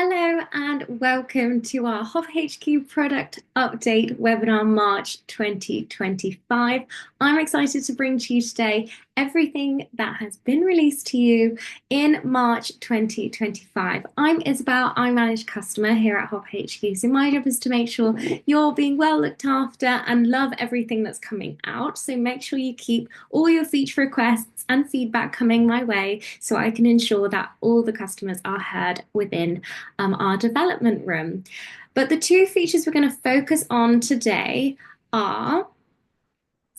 Hello and welcome to our Hopper HQ product update webinar March 2025. I'm excited to bring to you today everything that has been released to you in March 2025. I'm Isabel, I manage customer here at Hopper HQ. So my job is to make sure you're being well looked after and love everything that's coming out. So make sure you keep all your feature requests and feedback coming my way so I can ensure that all the customers are heard within our development room. But the two features we're going to focus on today are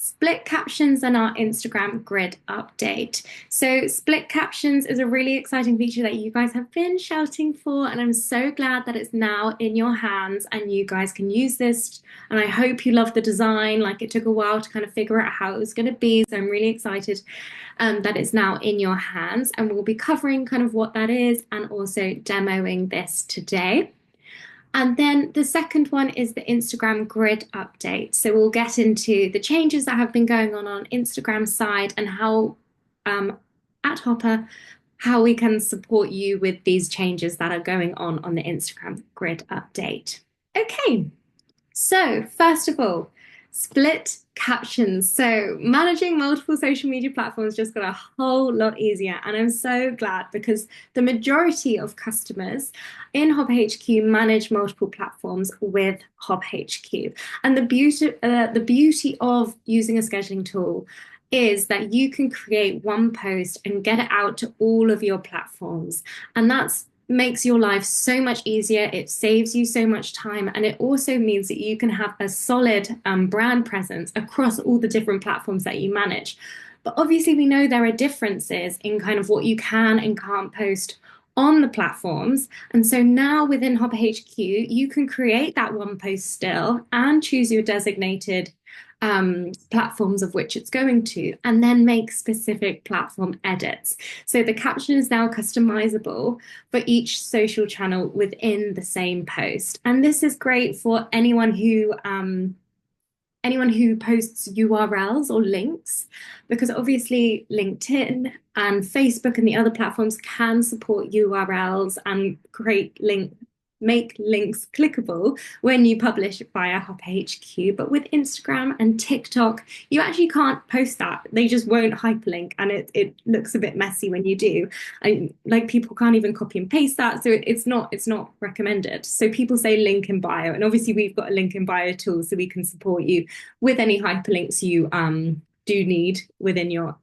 Split Captions and our Instagram grid update. So Split Captions is a really exciting feature that you guys have been shouting for, and I'm so glad that it's now in your hands and you guys can use this. And I hope you love the design. Like, it took a while to kind of figure out how it was going to be, so I'm really excited that it's now in your hands, and we'll be covering kind of what that is and also demoing this today. And then the second one is the Instagram grid update. So we'll get into the changes that have been going on Instagram side and how at Hopper, how we can support you with these changes that are going on the Instagram grid update. Okay, so first of all, Split Captions. So managing multiple social media platforms just got a whole lot easier. And I'm so glad because the majority of customers in Hopper HQ manage multiple platforms with Hopper HQ. And the beauty of using a scheduling tool is that you can create one post and get it out to all of your platforms. And that's makes your life so much easier. It saves you so much time. And it also means that you can have a solid brand presence across all the different platforms that you manage. But obviously, we know there are differences in kind of what you can and can't post on the platforms. And so now within Hopper HQ, you can create that one post still and choose your designated platforms of which it's going to, and then make specific platform edits. So the caption is now customizable for each social channel within the same post. And this is great for anyone who posts URLs or links, because obviously LinkedIn and Facebook and the other platforms can support URLs and make links clickable when you publish via Hopper HQ. But with Instagram and TikTok, you actually can't post that. They just won't hyperlink, and it looks a bit messy when you do. Like, people can't even copy and paste that, so it's not recommended. So people say link in bio, and obviously we've got a link in bio tool, so we can support you with any hyperlinks you do need within your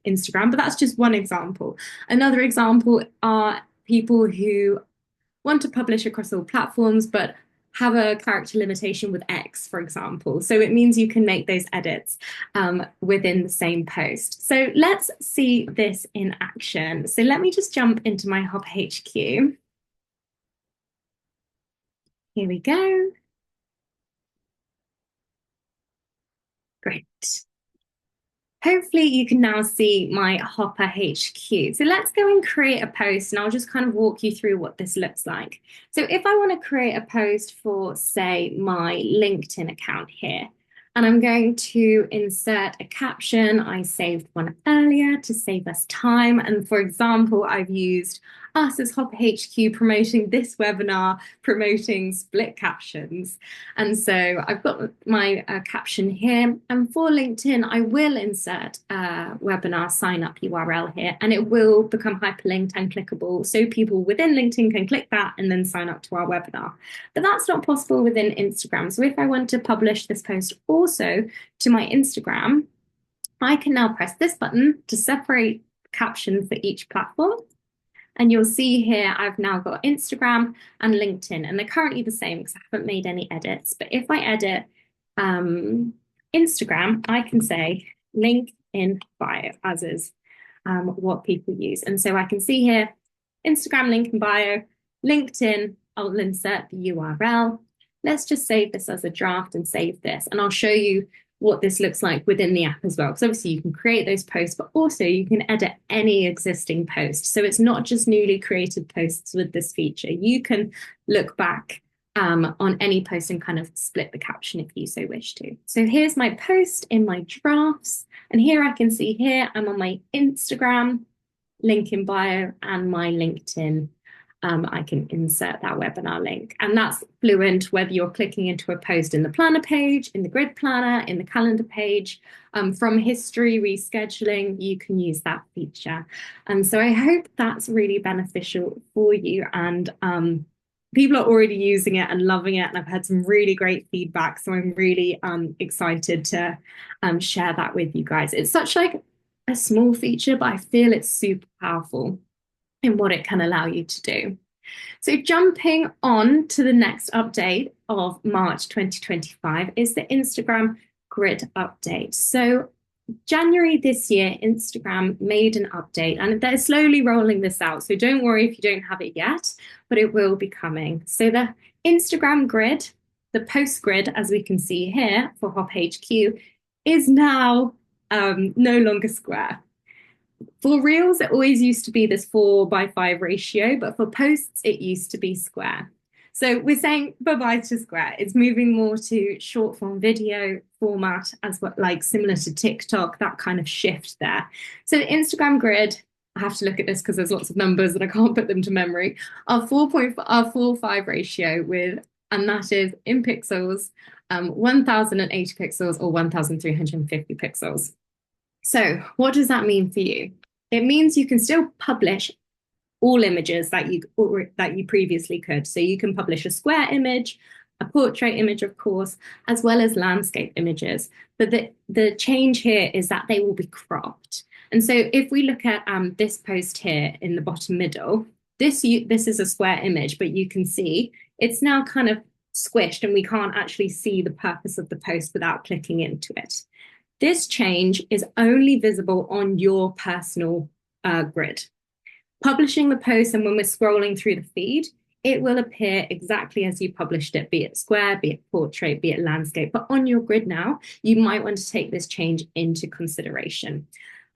Instagram. But that's just one example. Another example are people who want to publish across all platforms, but have a character limitation with X, for example. So it means you can make those edits within the same post. So let's see this in action. So let me just jump into my Hopper HQ. Here we go. Great. Hopefully you can now see my Hopper HQ. So let's go and create a post, and I'll just kind of walk you through what this looks like. So if I want to create a post for, say, my LinkedIn account here, and I'm going to insert a caption. I saved one earlier to save us time. And for example, I've used us as Hopper HQ promoting this webinar, promoting Split Captions. And so I've got my caption here. And for LinkedIn, I will insert a webinar sign up URL here, and it will become hyperlinked and clickable. So people within LinkedIn can click that and then sign up to our webinar. But that's not possible within Instagram. So if I want to publish this post also to my Instagram, I can now press this button to separate captions for each platform. And you'll see here, I've now got Instagram and LinkedIn, and they're currently the same because I haven't made any edits. But if I edit Instagram, I can say link in bio, as is what people use. And so I can see here, Instagram link in bio, LinkedIn, I'll insert the URL. Let's just save this as a draft and save this. And I'll show you what this looks like within the app as well. Because obviously you can create those posts, but also you can edit any existing post. So it's not just newly created posts with this feature. You can look back on any post and kind of split the caption if you so wish to. So here's my post in my drafts. And here I can see here, I'm on my Instagram, link in bio, and my LinkedIn I can insert that webinar link. And that's fluent whether you're clicking into a post in the planner page, in the grid planner, in the calendar page, from history, rescheduling, you can use that feature. And so I hope that's really beneficial for you. And people are already using it and loving it. And I've had some really great feedback. So I'm really excited to share that with you guys. It's such like a small feature, but I feel it's super powerful in what it can allow you to do. So jumping on to the next update of March 2025 is the Instagram grid update. So January this year, Instagram made an update and they're slowly rolling this out. So don't worry if you don't have it yet, but it will be coming. So the Instagram grid, the post grid, as we can see here for Hop HQ, is now no longer square. For Reels, it always used to be this 4:5 ratio, but for posts, it used to be square. So we're saying bye-bye to square. It's moving more to short form video format, as well, like similar to TikTok, that kind of shift there. So the Instagram grid, I have to look at this because there's lots of numbers and I can't put them to memory, are 4:5 ratio with, and that is in pixels, 1080 pixels or 1350 pixels. So what does that mean for you? It means you can still publish all images that you previously could. So you can publish a square image, a portrait image, of course, as well as landscape images. But the change here is that they will be cropped. And so if we look at this post here in the bottom middle, this is a square image, but you can see it's now kind of squished and we can't actually see the purpose of the post without clicking into it. This change is only visible on your personal grid. Publishing the post, and when we're scrolling through the feed, it will appear exactly as you published it, be it square, be it portrait, be it landscape. But on your grid now, you might want to take this change into consideration.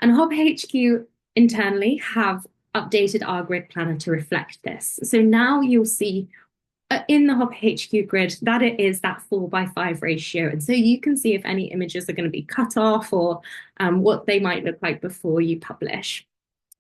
And Hop HQ internally have updated our grid planner to reflect this. So now you'll see in the Hop HQ grid that it is that 4:5 ratio. And so you can see if any images are going to be cut off or what they might look like before you publish.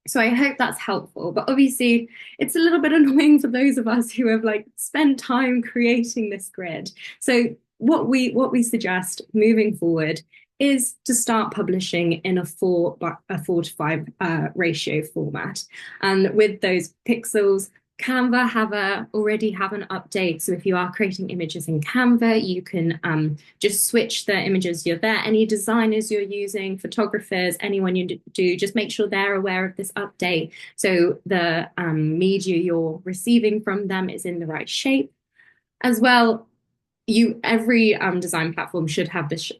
So I hope that's helpful, but obviously it's a little bit annoying for those of us who have like spent time creating this grid. So what we suggest moving forward is to start publishing in a 4:5 ratio format, and with those pixels. Canva already have an update. So if you are creating images in Canva, you can just switch the images you're there. Any designers you're using, photographers, anyone you do, just make sure they're aware of this update. So the media you're receiving from them is in the right shape. As well, every design platform should have this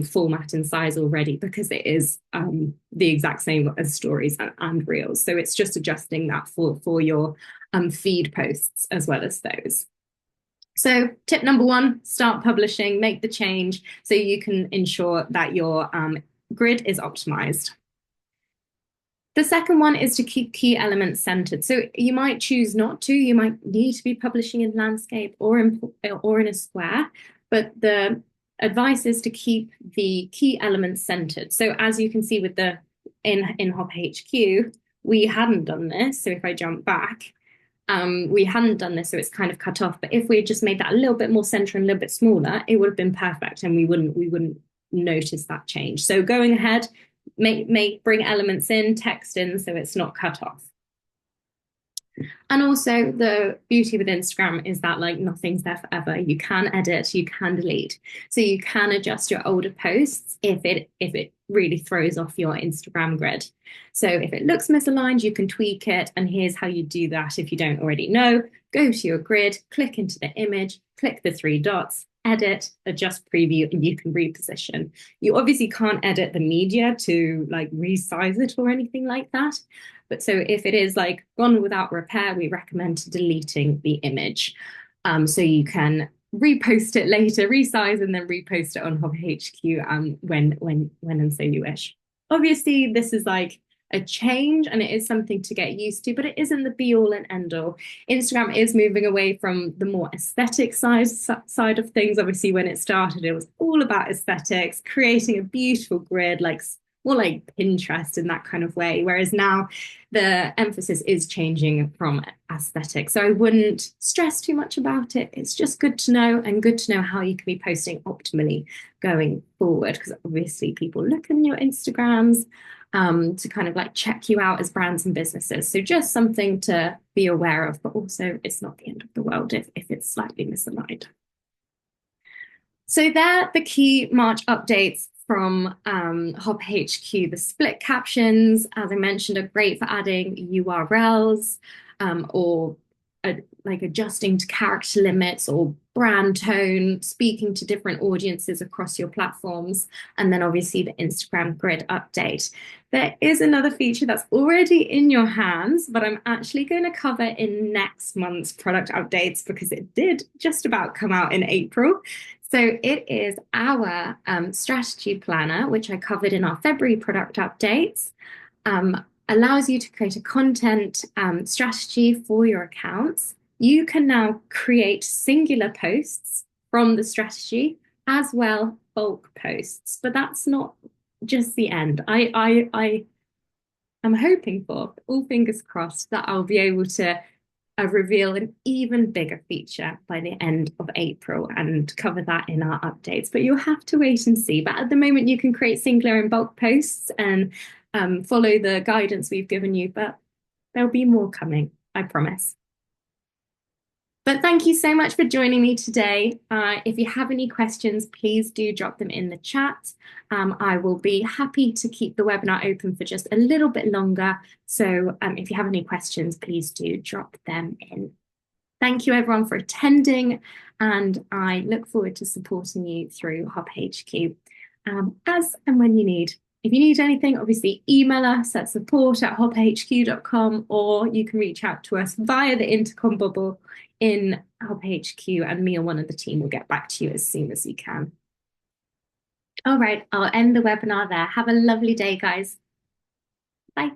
format and size already because it is the exact same as stories and reels. So it's just adjusting that for your feed posts as well as those. So tip number one, start publishing, make the change so you can ensure that your grid is optimized. The second one is to keep key elements centered. So you might choose not to, you might need to be publishing in landscape or in a square, but the advice is to keep the key elements centered. So as you can see with in Hop HQ, we hadn't done this. So if I jump back, we hadn't done this, so it's kind of cut off. But if we had just made that a little bit more center and a little bit smaller, it would have been perfect and we wouldn't notice that change. So going ahead, bring elements in, text in, so it's not cut off. And also the beauty with Instagram is that like nothing's there forever. You can edit, you can delete. So you can adjust your older posts if it really throws off your Instagram grid. So if it looks misaligned, you can tweak it. And here's how you do that if you don't already know. Go to your grid, click into the image, click the three dots, edit, adjust preview, and you can reposition. You obviously can't edit the media to like resize it or anything like that. But so if it is like gone without repair, we recommend deleting the image. So you can repost it later, resize, and then repost it on Hop HQ when and so you wish. Obviously, this is like a change and it is something to get used to, but it isn't the be all and end all. Instagram is moving away from the more aesthetic side of things. Obviously, when it started, it was all about aesthetics, creating a beautiful grid, like more like Pinterest in that kind of way. Whereas now the emphasis is changing from aesthetic. So I wouldn't stress too much about it. It's just good to know, and good to know how you can be posting optimally going forward. Because obviously people look in your Instagrams to kind of like check you out as brands and businesses. So just something to be aware of, but also it's not the end of the world if it's slightly misaligned. So they're the key March updates from Hop HQ. The split captions, as I mentioned, are great for adding URLs or like adjusting to character limits or brand tone, speaking to different audiences across your platforms, and then obviously the Instagram grid update. There is another feature that's already in your hands, but I'm actually going to cover in next month's product updates because it did just about come out in April. So it is our strategy planner, which I covered in our February product updates. Allows you to create a content strategy for your accounts. You can now create singular posts from the strategy as well bulk posts, but that's not just the end. I am hoping for, all fingers crossed, that I'll be able to reveal an even bigger feature by the end of April and cover that in our updates. But you'll have to wait and see. But at the moment, you can create singular and bulk posts and follow the guidance we've given you. But there'll be more coming, I promise. But thank you so much for joining me today. If you have any questions, please do drop them in the chat. I will be happy to keep the webinar open for just a little bit longer. So if you have any questions, please do drop them in. Thank you everyone for attending, and I look forward to supporting you through Hop HQ as and when you need. If you need anything, obviously email us at support@hophq.com, or you can reach out to us via the intercom bubble in Hop HQ, and me or one of the team will get back to you as soon as we can. All right, I'll end the webinar there. Have a lovely day, guys. Bye.